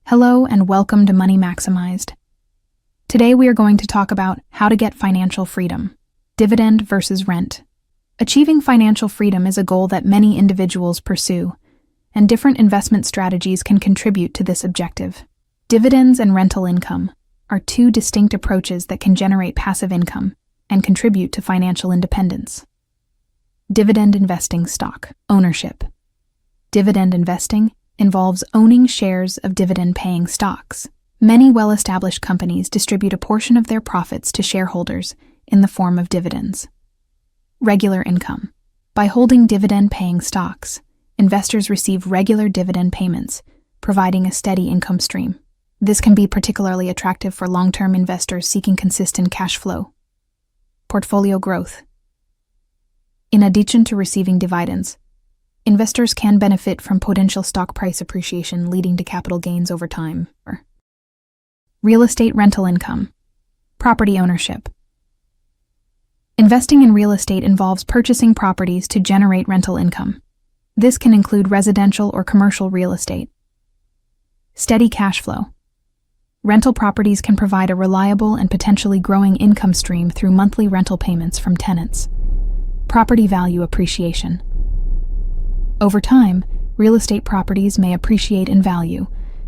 Hello and welcome to Money Maximized. Today we are going to talk about how to get financial freedom. Dividend versus rent. Achieving financial freedom is a goal that many individuals pursue, and different investment strategies can contribute to this objective. Dividends and rental income are two distinct approaches that can generate passive income and contribute to financial independence. Dividend investing. Stock ownership. Dividend investing involves owning shares of dividend-paying stocks. Many well-established companies distribute a portion of their profits to shareholders in the form of dividends. Regular income. By holding dividend-paying stocks, investors receive regular dividend payments, providing a steady income stream. This can be particularly attractive for long-term investors seeking consistent cash flow. Portfolio growth. In addition to receiving dividends, investors can benefit from potential stock price appreciation leading to capital gains over time. Real estate rental income. Property ownership. Investing in real estate involves purchasing properties to generate rental income. This can include residential or commercial real estate. Steady cash flow. Rental properties can provide a reliable and potentially growing income stream through monthly rental payments from tenants. Property value appreciation. Over time, real estate properties may appreciate in value,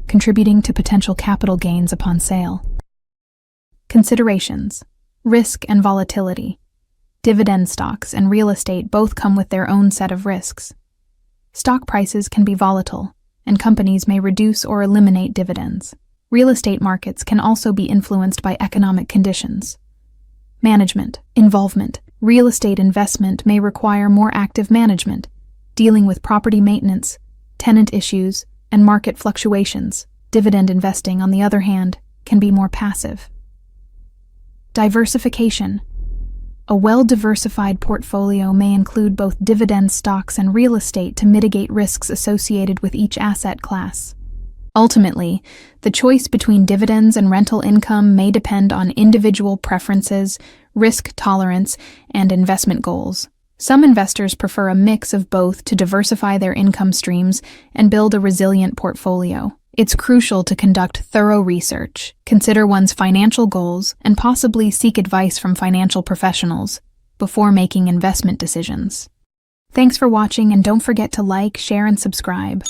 contributing to potential capital gains upon sale. Considerations. Risk and volatility. Dividend stocks and real estate both come with their own set of risks. Stock prices can be volatile, and companies may reduce or eliminate dividends. Real estate markets can also be influenced by economic conditions. Management. Involvement. Real estate investment may require more active management, dealing with property maintenance, tenant issues, and market fluctuations. Dividend investing, on the other hand, can be more passive. Diversification. A well-diversified portfolio may include both dividend stocks and real estate to mitigate risks associated with each asset class. Ultimately, the choice between dividends and rental income may depend on individual preferences, risk tolerance, and investment goals. Some investors prefer a mix of both to diversify their income streams and build a resilient portfolio. It's crucial to conduct thorough research, consider one's financial goals, and possibly seek advice from financial professionals before making investment decisions. Thanks for watching, and don't forget to like, share, and subscribe.